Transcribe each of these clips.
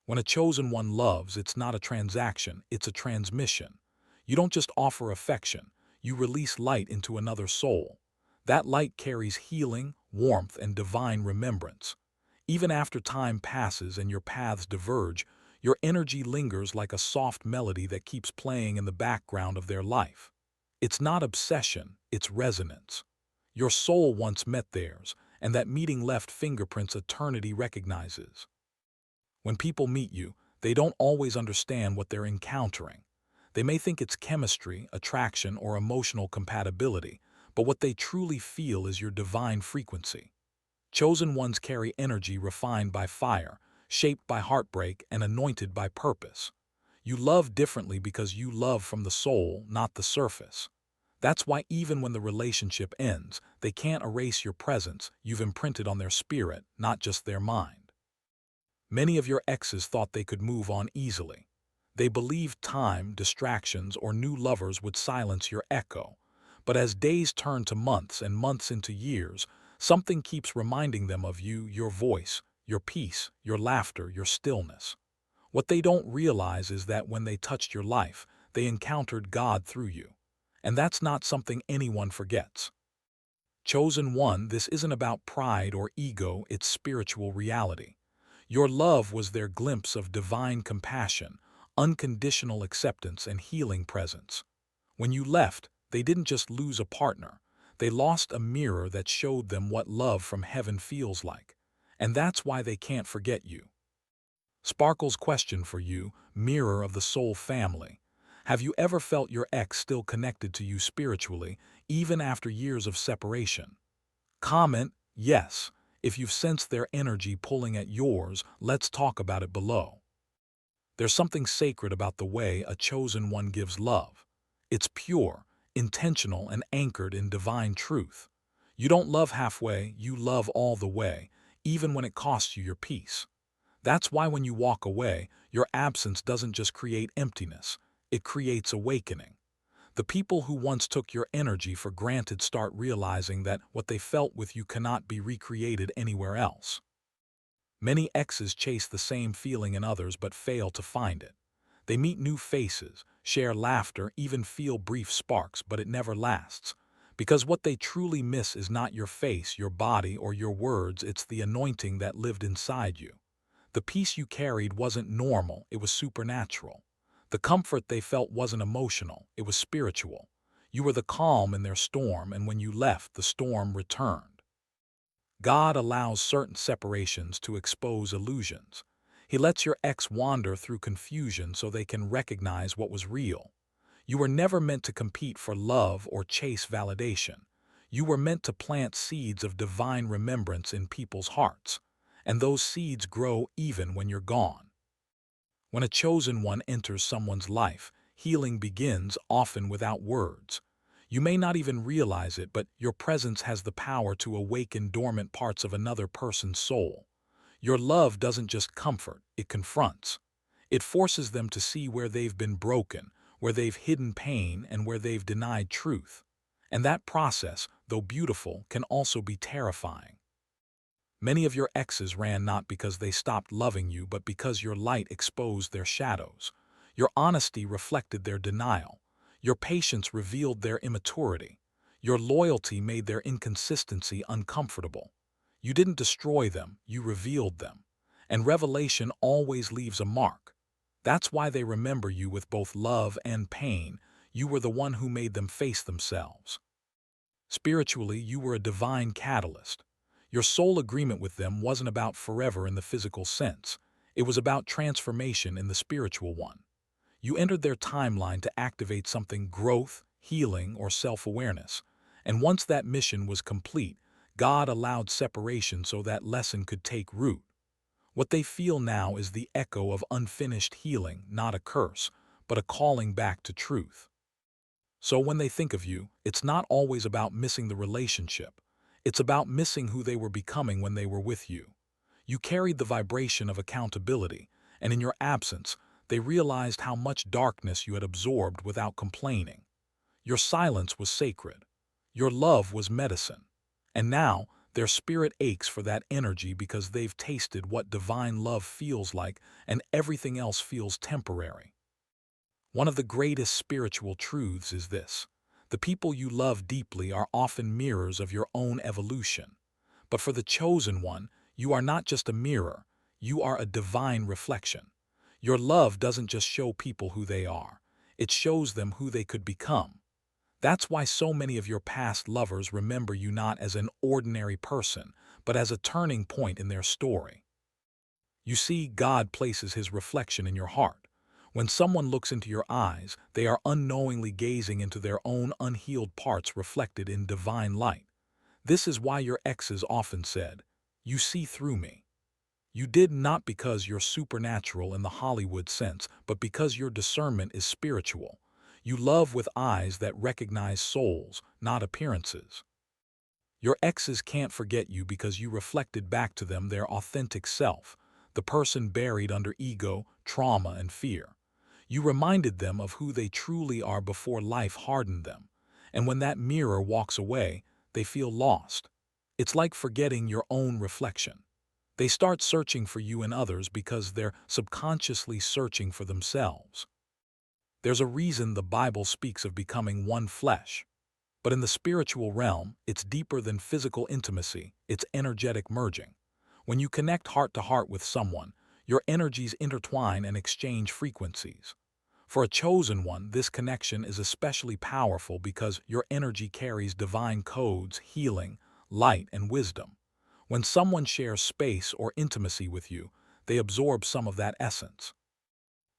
When a chosen one loves, it's not a transaction, it's a transmission. You don't just offer affection, you release light into another soul. That light carries healing, warmth, and divine remembrance. Even after time passes and your paths diverge, your energy lingers like a soft melody that keeps playing in the background of their life. It's not obsession, it's resonance. Your soul once met theirs, and that meeting left fingerprints eternity recognizes. When people meet you, they don't always understand what they're encountering. They may think it's chemistry, attraction, or emotional compatibility, but what they truly feel is your divine frequency. Chosen ones carry energy refined by fire, shaped by heartbreak, and anointed by purpose. You love differently because you love from the soul, not the surface. That's why even when the relationship ends, they can't erase your presence. You've imprinted on their spirit, not just their mind. Many of your exes thought they could move on easily. They believed time, distractions, or new lovers would silence your echo. But as days turn to months and months into years, something keeps reminding them of you, your voice, your peace, your laughter, your stillness. What they don't realize is that when they touched your life, they encountered God through you. And that's not something anyone forgets. Chosen one, this isn't about pride or ego, it's spiritual reality. Your love was their glimpse of divine compassion, unconditional acceptance, and healing presence. When you left, they didn't just lose a partner. They lost a mirror that showed them what love from heaven feels like. And that's why they can't forget you. Sparkle's question for you, mirror of the soul family. Have you ever felt your ex still connected to you spiritually, even after years of separation? Comment, yes. If you've sensed their energy pulling at yours, let's talk about it below. There's something sacred about the way a chosen one gives love. It's pure, intentional, and anchored in divine truth. You don't love halfway, you love all the way, even when it costs you your peace. That's why when you walk away, your absence doesn't just create emptiness, it creates awakening. The people who once took your energy for granted start realizing that what they felt with you cannot be recreated anywhere else. Many exes chase the same feeling in others but fail to find it. They meet new faces, share laughter, even feel brief sparks, but it never lasts. Because what they truly miss is not your face, your body, or your words, it's the anointing that lived inside you. The peace you carried wasn't normal, it was supernatural. The comfort they felt wasn't emotional, it was spiritual. You were the calm in their storm, and when you left, the storm returned. God allows certain separations to expose illusions. He lets your ex wander through confusion so they can recognize what was real. You were never meant to compete for love or chase validation. You were meant to plant seeds of divine remembrance in people's hearts. And those seeds grow even when you're gone. When a chosen one enters someone's life, healing begins, often without words. You may not even realize it, but your presence has the power to awaken dormant parts of another person's soul. Your love doesn't just comfort, it confronts. It forces them to see where they've been broken, where they've hidden pain, and where they've denied truth. And that process, though beautiful, can also be terrifying. Many of your exes ran not because they stopped loving you, but because your light exposed their shadows. Your honesty reflected their denial. Your patience revealed their immaturity. Your loyalty made their inconsistency uncomfortable. You didn't destroy them, you revealed them. And revelation always leaves a mark. That's why they remember you with both love and pain. You were the one who made them face themselves. Spiritually, you were a divine catalyst. Your soul agreement with them wasn't about forever in the physical sense. It was about transformation in the spiritual one. You entered their timeline to activate something growth, healing, or self-awareness. And once that mission was complete, God allowed separation so that lesson could take root. What they feel now is the echo of unfinished healing, not a curse, but a calling back to truth. So when they think of you, it's not always about missing the relationship. It's about missing who they were becoming when they were with you. You carried the vibration of accountability, and in your absence, they realized how much darkness you had absorbed without complaining. Your silence was sacred. Your love was medicine. And now, Their spirit aches for that energy because they've tasted what divine love feels like, and everything else feels temporary. One of the greatest spiritual truths is this: the people you love deeply are often mirrors of your own evolution. But for the chosen one, you are not just a mirror, you are a divine reflection. Your love doesn't just show people who they are, it shows them who they could become. That's why so many of your past lovers remember you not as an ordinary person, but as a turning point in their story. You see, God places his reflection in your heart. When someone looks into your eyes, they are unknowingly gazing into their own unhealed parts reflected in divine light. This is why your exes often said, "You see through me." You did, not because you're supernatural in the Hollywood sense, but because your discernment is spiritual. You love with eyes that recognize souls, not appearances. Your exes can't forget you because you reflected back to them their authentic self, the person buried under ego, trauma, and fear. You reminded them of who they truly are before life hardened them. And when that mirror walks away, they feel lost. It's like forgetting your own reflection. They start searching for you in others because they're subconsciously searching for themselves. There's a reason the Bible speaks of becoming one flesh. But in the spiritual realm, it's deeper than physical intimacy, it's energetic merging. When you connect heart to heart with someone, your energies intertwine and exchange frequencies. For a chosen one, this connection is especially powerful because your energy carries divine codes, healing, light, and wisdom. When someone shares space or intimacy with you, they absorb some of that essence.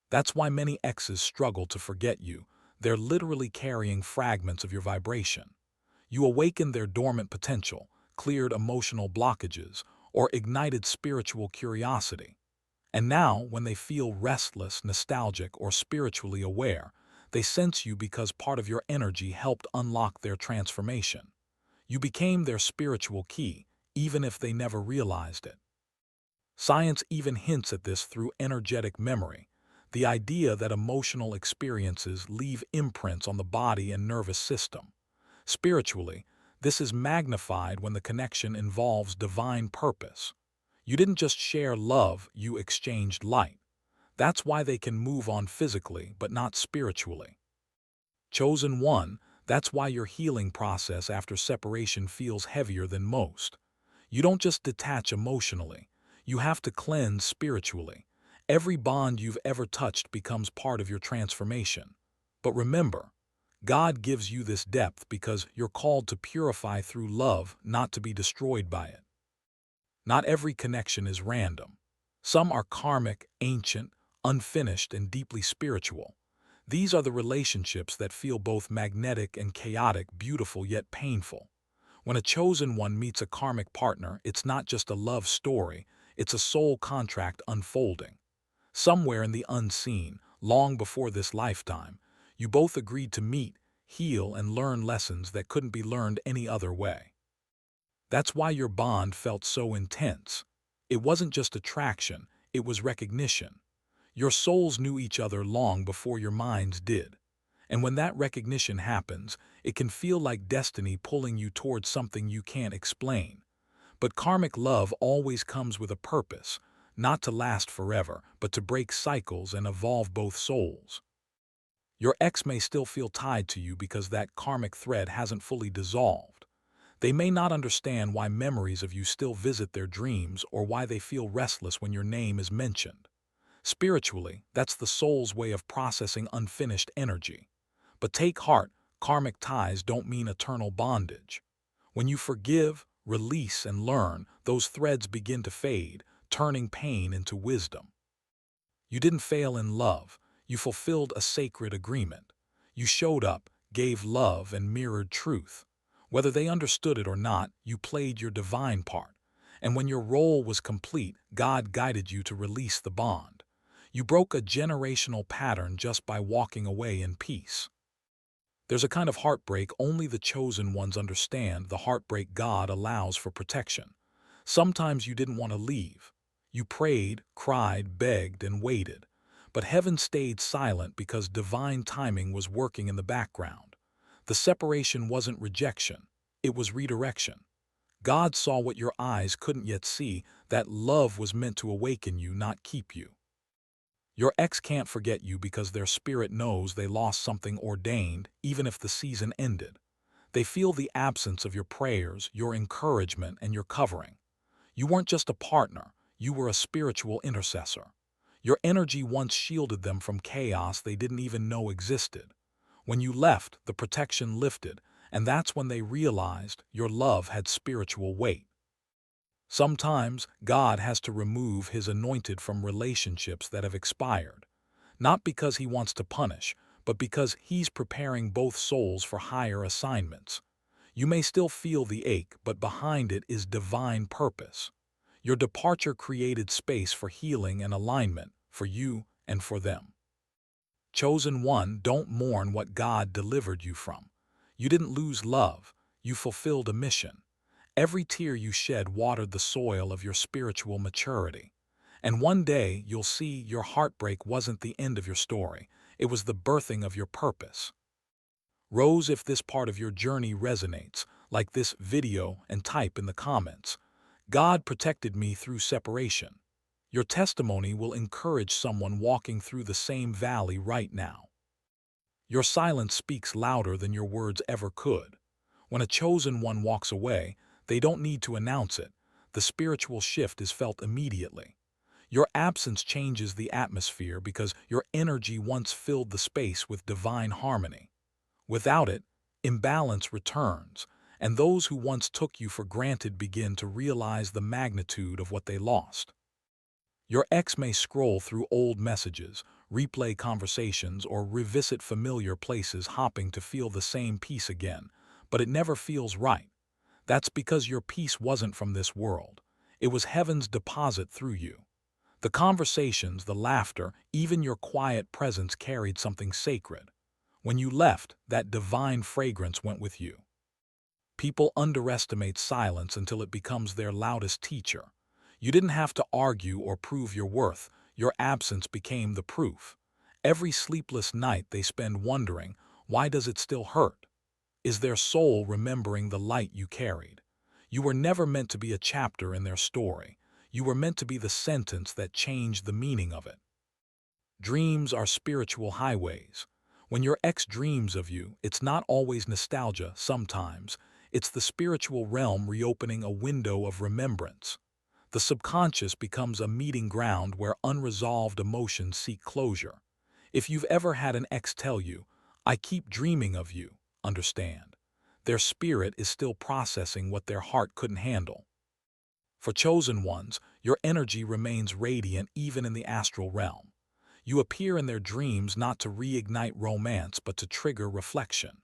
That's why many exes struggle to forget you. They're literally carrying fragments of your vibration. You awakened their dormant potential, cleared emotional blockages, or ignited spiritual curiosity. And now, when they feel restless, nostalgic, or spiritually aware, they sense you because part of your energy helped unlock their transformation. You became their spiritual key, even if they never realized it. Science even hints at this through energetic memory, the idea that emotional experiences leave imprints on the body and nervous system. Spiritually, this is magnified when the connection involves divine purpose. You didn't just share love, you exchanged light. That's why they can move on physically, but not spiritually. Chosen one, that's why your healing process after separation feels heavier than most. You don't just detach emotionally, you have to cleanse spiritually. Every bond you've ever touched becomes part of your transformation. But remember, God gives you this depth because you're called to purify through love, not to be destroyed by it. Not every connection is random. Some are karmic, ancient, unfinished, and deeply spiritual. These are the relationships that feel both magnetic and chaotic, beautiful yet painful. When a chosen one meets a karmic partner, it's not just a love story, it's a soul contract unfolding. Somewhere in the unseen, long before this lifetime, you both agreed to meet, heal, and learn lessons that couldn't be learned any other way. That's why your bond felt so intense. It wasn't just attraction, it was recognition. Your souls knew each other long before your minds did. And when that recognition happens, it can feel like destiny pulling you towards something you can't explain. But karmic love always comes with a purpose, not to last forever, but to break cycles and evolve both souls. Your ex may still feel tied to you because that karmic thread hasn't fully dissolved. They may not understand why memories of you still visit their dreams or why they feel restless when your name is mentioned. Spiritually, that's the soul's way of processing unfinished energy. But take heart, karmic ties don't mean eternal bondage. When you forgive, release, and learn, those threads begin to fade, turning pain into wisdom. You didn't fail in love, you fulfilled a sacred agreement. You showed up, gave love, and mirrored truth. Whether they understood it or not, you played your divine part. And when your role was complete, God guided you to release the bond. You broke a generational pattern just by walking away in peace. There's a kind of heartbreak only the chosen ones understand, the heartbreak God allows for protection. Sometimes you didn't want to leave. You prayed, cried, begged, and waited. But heaven stayed silent because divine timing was working in the background. The separation wasn't rejection, it was redirection. God saw what your eyes couldn't yet see, that love was meant to awaken you, not keep you. Your ex can't forget you because their spirit knows they lost something ordained, even if the season ended. They feel the absence of your prayers, your encouragement, and your covering. You weren't just a partner, you were a spiritual intercessor. Your energy once shielded them from chaos they didn't even know existed. When you left, the protection lifted, and that's when they realized your love had spiritual weight. Sometimes God has to remove his anointed from relationships that have expired, not because he wants to punish, but because he's preparing both souls for higher assignments. You may still feel the ache, but behind it is divine purpose. Your departure created space for healing and alignment, for you and for them. Chosen one, don't mourn what God delivered you from. You didn't lose love, you fulfilled a mission. Every tear you shed watered the soil of your spiritual maturity. And one day you'll see your heartbreak wasn't the end of your story, it was the birthing of your purpose. Rose, if this part of your journey resonates, like this video and type in the comments. God protected me through separation. Your testimony will encourage someone walking through the same valley right now. Your silence speaks louder than your words ever could. When a chosen one walks away, they don't need to announce it. The spiritual shift is felt immediately. Your absence changes the atmosphere because your energy once filled the space with divine harmony. Without it, imbalance returns, and those who once took you for granted begin to realize the magnitude of what they lost. Your ex may scroll through old messages, replay conversations, or revisit familiar places hoping to feel the same peace again, but it never feels right. That's because your peace wasn't from this world. It was heaven's deposit through you. The conversations, the laughter, even your quiet presence carried something sacred. When you left, that divine fragrance went with you. People underestimate silence until it becomes their loudest teacher. You didn't have to argue or prove your worth. Your absence became the proof. Every sleepless night they spend wondering, why does it still hurt? Is their soul remembering the light you carried? You were never meant to be a chapter in their story. You were meant to be the sentence that changed the meaning of it. Dreams are spiritual highways. When your ex dreams of you, it's not always nostalgia. Sometimes it's the spiritual realm reopening a window of remembrance. The subconscious becomes a meeting ground where unresolved emotions seek closure. If you've ever had an ex tell you, "I keep dreaming of you," understand. Their spirit is still processing what their heart couldn't handle. For chosen ones, your energy remains radiant even in the astral realm. You appear in their dreams not to reignite romance but to trigger reflection.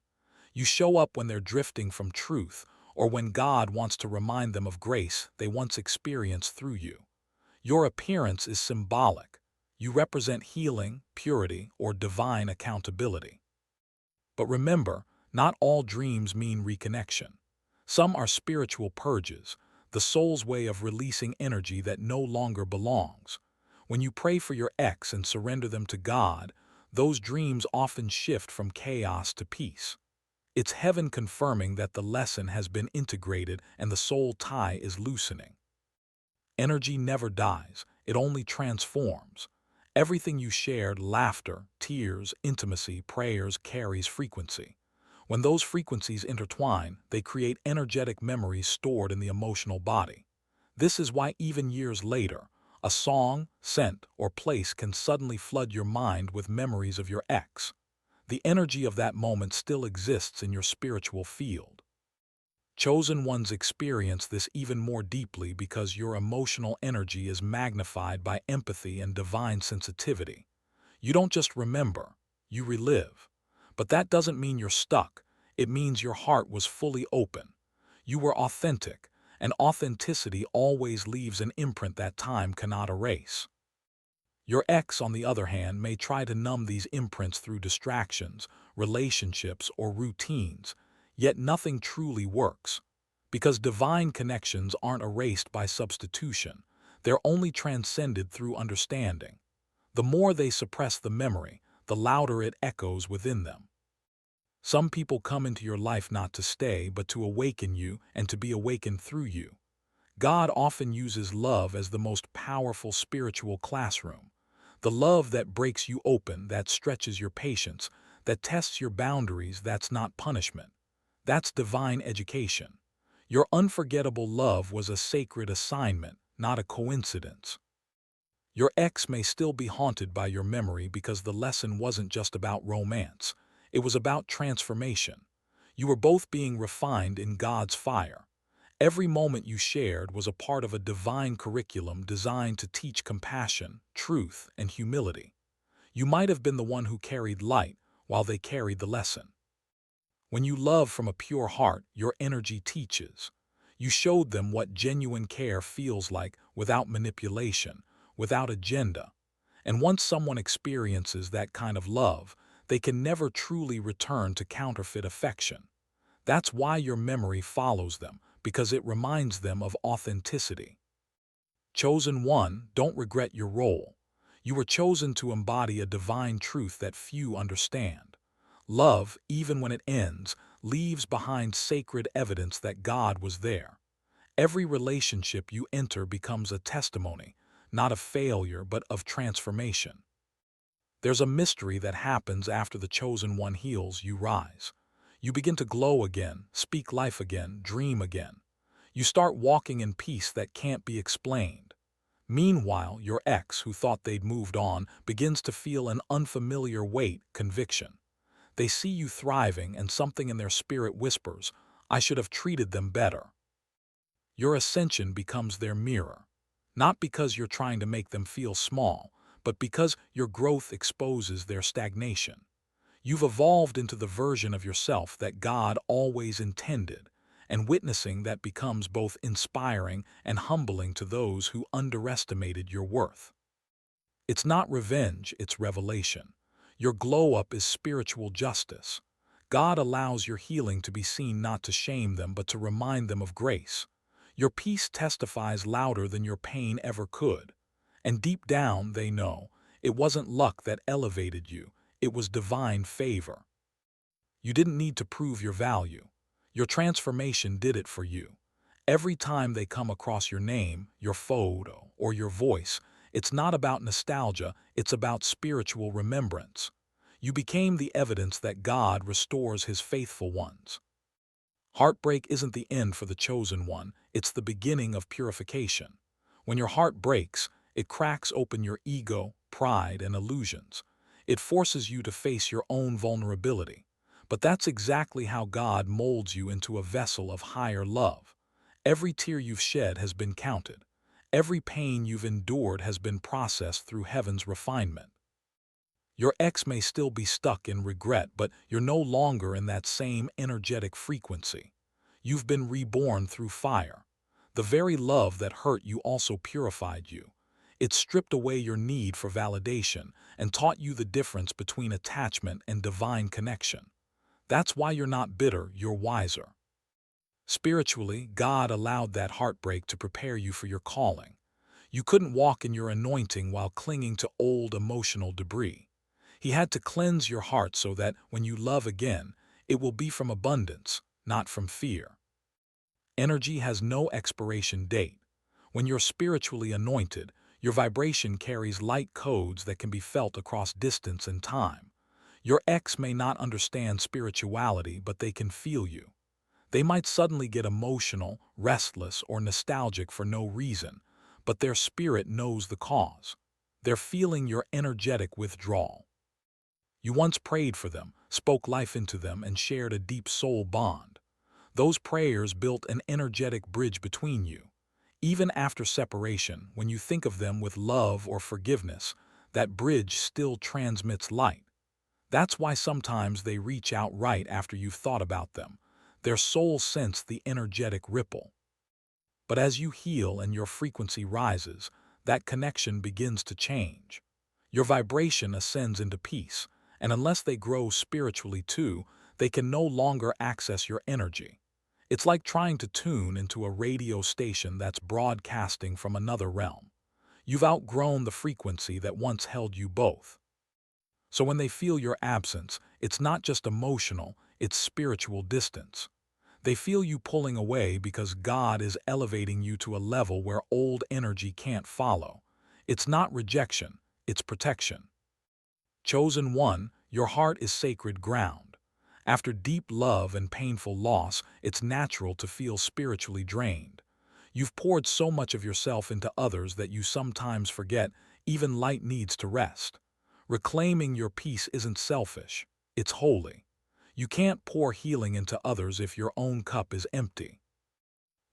You show up when they're drifting from truth or when God wants to remind them of grace they once experienced through you. Your appearance is symbolic. You represent healing, purity, or divine accountability. But remember, not all dreams mean reconnection. Some are spiritual purges, the soul's way of releasing energy that no longer belongs. When you pray for your ex and surrender them to God, those dreams often shift from chaos to peace. It's heaven confirming that the lesson has been integrated and the soul tie is loosening. Energy never dies, it only transforms. Everything you shared, laughter, tears, intimacy, prayers, carries frequency. When those frequencies intertwine, they create energetic memories stored in the emotional body. This is why even years later, a song, scent, or place can suddenly flood your mind with memories of your ex. The energy of that moment still exists in your spiritual field. Chosen ones experience this even more deeply because your emotional energy is magnified by empathy and divine sensitivity. You don't just remember, you relive. But that doesn't mean you're stuck. It means your heart was fully open. You were authentic, and authenticity always leaves an imprint that time cannot erase. Your ex, on the other hand, may try to numb these imprints through distractions, relationships, or routines, yet nothing truly works. Because divine connections aren't erased by substitution, they're only transcended through understanding. The more they suppress the memory, the louder it echoes within them. Some people come into your life not to stay, but to awaken you and to be awakened through you. God often uses love as the most powerful spiritual classroom. The love that breaks you open, that stretches your patience, that tests your boundaries, that's not punishment. That's divine education. Your unforgettable love was a sacred assignment, not a coincidence. Your ex may still be haunted by your memory because the lesson wasn't just about romance. It was about transformation. You were both being refined in God's fire. Every moment you shared was a part of a divine curriculum designed to teach compassion, truth, and humility. You might have been the one who carried light while they carried the lesson. When you love from a pure heart, your energy teaches. You showed them what genuine care feels like without manipulation, without agenda. And once someone experiences that kind of love, they can never truly return to counterfeit affection. That's why your memory follows them, because it reminds them of authenticity. Chosen one, don't regret your role. You were chosen to embody a divine truth that few understand. Love, even when it ends, leaves behind sacred evidence that God was there. Every relationship you enter becomes a testimony, not of failure but of transformation. There's a mystery that happens after the chosen one heals. You rise. You begin to glow again, speak life again, dream again. You start walking in peace that can't be explained. Meanwhile, your ex, who thought they'd moved on, begins to feel an unfamiliar weight, conviction. They see you thriving, and something in their spirit whispers, "I should have treated them better." Your ascension becomes their mirror, not because you're trying to make them feel small, but because your growth exposes their stagnation. You've evolved into the version of yourself that God always intended, and witnessing that becomes both inspiring and humbling to those who underestimated your worth. It's not revenge, it's revelation. Your glow-up is spiritual justice. God allows your healing to be seen not to shame them, but to remind them of grace. Your peace testifies louder than your pain ever could. And deep down, they know, it wasn't luck that elevated you, it was divine favor. You didn't need to prove your value. Your transformation did it for you. Every time they come across your name, your photo, or your voice, it's not about nostalgia, it's about spiritual remembrance. You became the evidence that God restores his faithful ones. Heartbreak isn't the end for the chosen one, it's the beginning of purification. When your heart breaks, it cracks open your ego, pride, and illusions. It forces you to face your own vulnerability. But that's exactly how God molds you into a vessel of higher love. Every tear you've shed has been counted. Every pain you've endured has been processed through heaven's refinement. Your ex may still be stuck in regret, but you're no longer in that same energetic frequency. You've been reborn through fire. The very love that hurt you also purified you. It stripped away your need for validation and taught you the difference between attachment and divine connection. That's why you're not bitter, you're wiser. Spiritually, God allowed that heartbreak to prepare you for your calling. You couldn't walk in your anointing while clinging to old emotional debris. He had to cleanse your heart so that when you love again, it will be from abundance, not from fear. Energy has no expiration date. When you're spiritually anointed, your vibration carries light codes that can be felt across distance and time. Your ex may not understand spirituality, but they can feel you. They might suddenly get emotional, restless, or nostalgic for no reason, but their spirit knows the cause. They're feeling your energetic withdrawal. You once prayed for them, spoke life into them, and shared a deep soul bond. Those prayers built an energetic bridge between you. Even after separation, when you think of them with love or forgiveness, that bridge still transmits light. That's why sometimes they reach out right after you've thought about them. Their soul sensed the energetic ripple. But as you heal and your frequency rises, that connection begins to change. Your vibration ascends into peace, and unless they grow spiritually too, they can no longer access your energy. It's like trying to tune into a radio station that's broadcasting from another realm. You've outgrown the frequency that once held you both. So when they feel your absence, it's not just emotional, it's spiritual distance. They feel you pulling away because God is elevating you to a level where old energy can't follow. It's not rejection, it's protection. Chosen one, your heart is sacred ground. After deep love and painful loss, it's natural to feel spiritually drained. You've poured so much of yourself into others that you sometimes forget even light needs to rest. Reclaiming your peace isn't selfish, it's holy. You can't pour healing into others if your own cup is empty.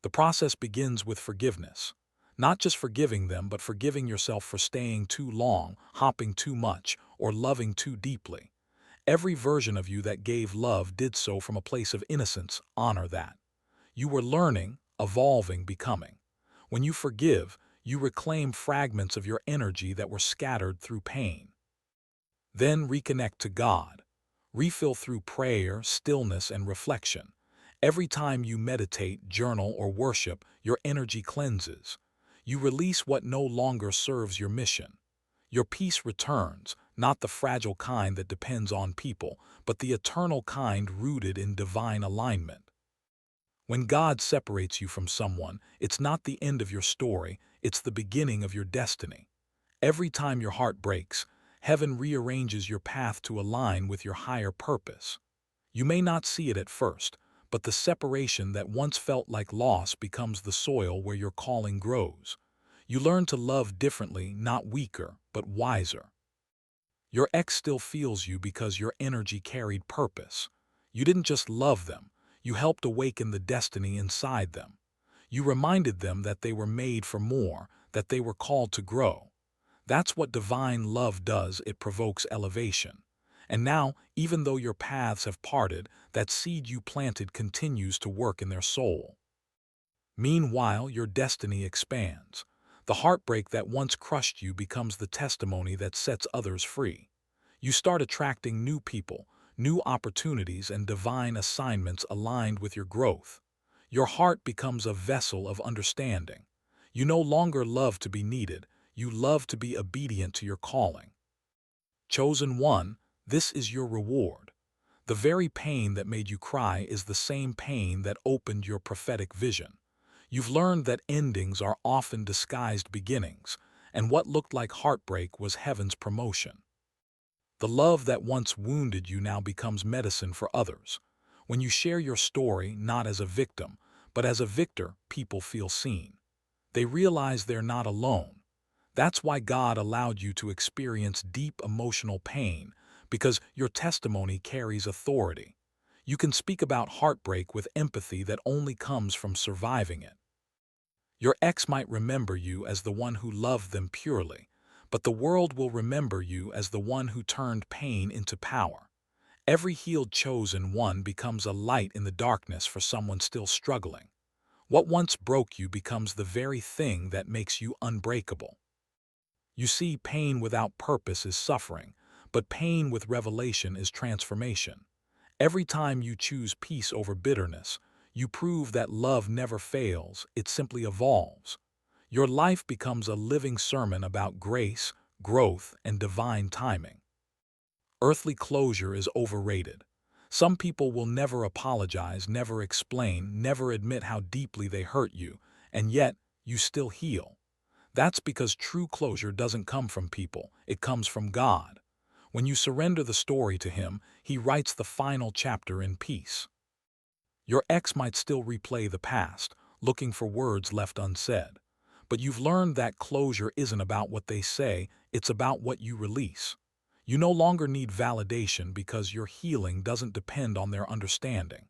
The process begins with forgiveness. Not just forgiving them, but forgiving yourself for staying too long, hopping too much, or loving too deeply. Every version of you that gave love did so from a place of innocence. Honor that. You were learning, evolving, becoming. When you forgive, you reclaim fragments of your energy that were scattered through pain. Then reconnect to God. Refill through prayer, stillness, and reflection. Every time you meditate, journal, or worship, your energy cleanses. You release what no longer serves your mission. Your peace returns, not the fragile kind that depends on people, but the eternal kind rooted in divine alignment. When God separates you from someone, it's not the end of your story, it's the beginning of your destiny. Every time your heart breaks, heaven rearranges your path to align with your higher purpose. You may not see it at first, but the separation that once felt like loss becomes the soil where your calling grows. You learn to love differently, not weaker, but wiser. Your ex still feels you because your energy carried purpose. You didn't just love them, you helped awaken the destiny inside them. You reminded them that they were made for more, that they were called to grow. That's what divine love does, it provokes elevation. And now, even though your paths have parted, that seed you planted continues to work in their soul. Meanwhile, your destiny expands. The heartbreak that once crushed you becomes the testimony that sets others free. You start attracting new people, new opportunities, and divine assignments aligned with your growth. Your heart becomes a vessel of understanding. You no longer love to be needed, you love to be obedient to your calling. Chosen one, this is your reward. The very pain that made you cry is the same pain that opened your prophetic vision. You've learned that endings are often disguised beginnings, and what looked like heartbreak was heaven's promotion. The love that once wounded you now becomes medicine for others. When you share your story not as a victim, but as a victor, people feel seen. They realize they're not alone. That's why God allowed you to experience deep emotional pain, because your testimony carries authority. You can speak about heartbreak with empathy that only comes from surviving it. Your ex might remember you as the one who loved them purely, but the world will remember you as the one who turned pain into power. Every healed chosen one becomes a light in the darkness for someone still struggling. What once broke you becomes the very thing that makes you unbreakable. You see, pain without purpose is suffering, but pain with revelation is transformation. Every time you choose peace over bitterness, you prove that love never fails, it simply evolves. Your life becomes a living sermon about grace, growth, and divine timing. Earthly closure is overrated. Some people will never apologize, never explain, never admit how deeply they hurt you, and yet you still heal. That's because true closure doesn't come from people, it comes from God. When you surrender the story to Him, He writes the final chapter in peace. Your ex might still replay the past, looking for words left unsaid. But you've learned that closure isn't about what they say, it's about what you release. You no longer need validation because your healing doesn't depend on their understanding.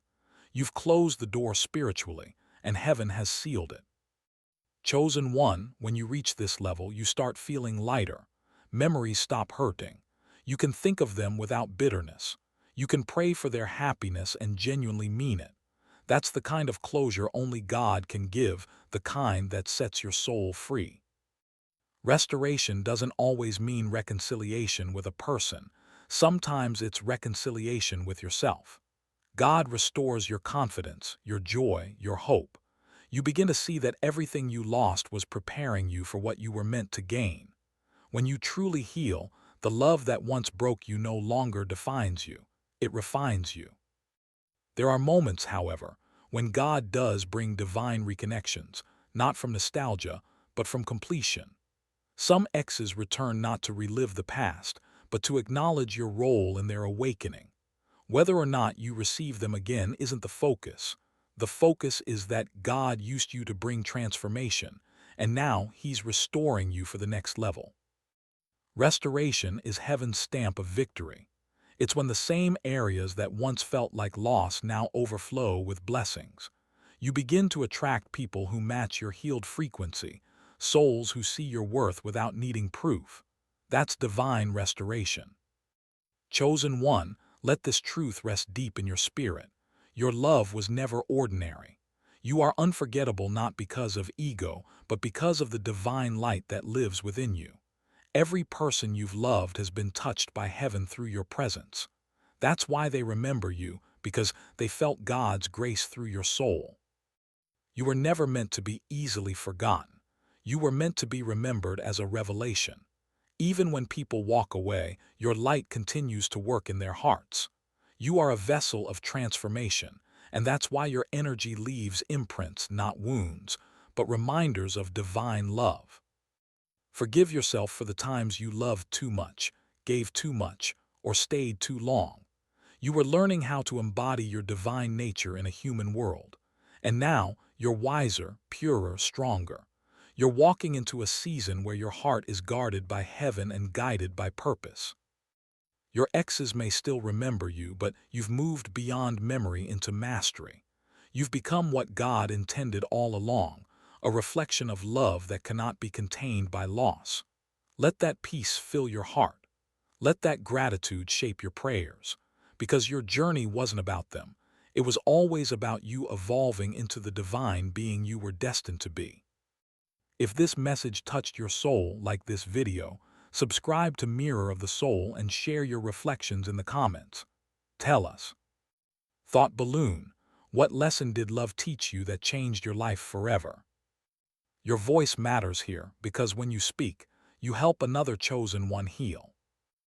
You've closed the door spiritually, and heaven has sealed it. Chosen one, when you reach this level, you start feeling lighter. Memories stop hurting. You can think of them without bitterness. You can pray for their happiness and genuinely mean it. That's the kind of closure only God can give, the kind that sets your soul free. Restoration doesn't always mean reconciliation with a person. Sometimes it's reconciliation with yourself. God restores your confidence, your joy, your hope. You begin to see that everything you lost was preparing you for what you were meant to gain. When you truly heal, The love that once broke you no longer defines you. It refines you. There are moments, however, when God does bring divine reconnections, not from nostalgia, but from completion. Some exes return not to relive the past, but to acknowledge your role in their awakening. Whether or not you receive them again isn't the focus. The focus is that God used you to bring transformation, and now He's restoring you for the next level. Restoration is heaven's stamp of victory. It's when the same areas that once felt like loss now overflow with blessings. You begin to attract people who match your healed frequency, souls who see your worth without needing proof. That's divine restoration. Chosen one, let this truth rest deep in your spirit. Your love was never ordinary. You are unforgettable not because of ego, but because of the divine light that lives within you. Every person you've loved has been touched by heaven through your presence. That's why they remember you, because they felt God's grace through your soul. You were never meant to be easily forgotten. You were meant to be remembered as a revelation. Even when people walk away, your light continues to work in their hearts. You are a vessel of transformation, and that's why your energy leaves imprints, not wounds, but reminders of divine love. Forgive yourself for the times you loved too much, gave too much, or stayed too long. You were learning how to embody your divine nature in a human world. And now, you're wiser, purer, stronger. You're walking into a season where your heart is guarded by heaven and guided by purpose. Your exes may still remember you, but you've moved beyond memory into mastery. You've become what God intended all along, a reflection of love that cannot be contained by loss. Let that peace fill your heart. Let that gratitude shape your prayers. Because your journey wasn't about them. It was always about you evolving into the divine being you were destined to be. If this message touched your soul like this video, subscribe to Mirror of the Soul and share your reflections in the comments. Tell us. Thought Balloon, what lesson did love teach you that changed your life forever? Your voice matters here because when you speak, you help another chosen one heal.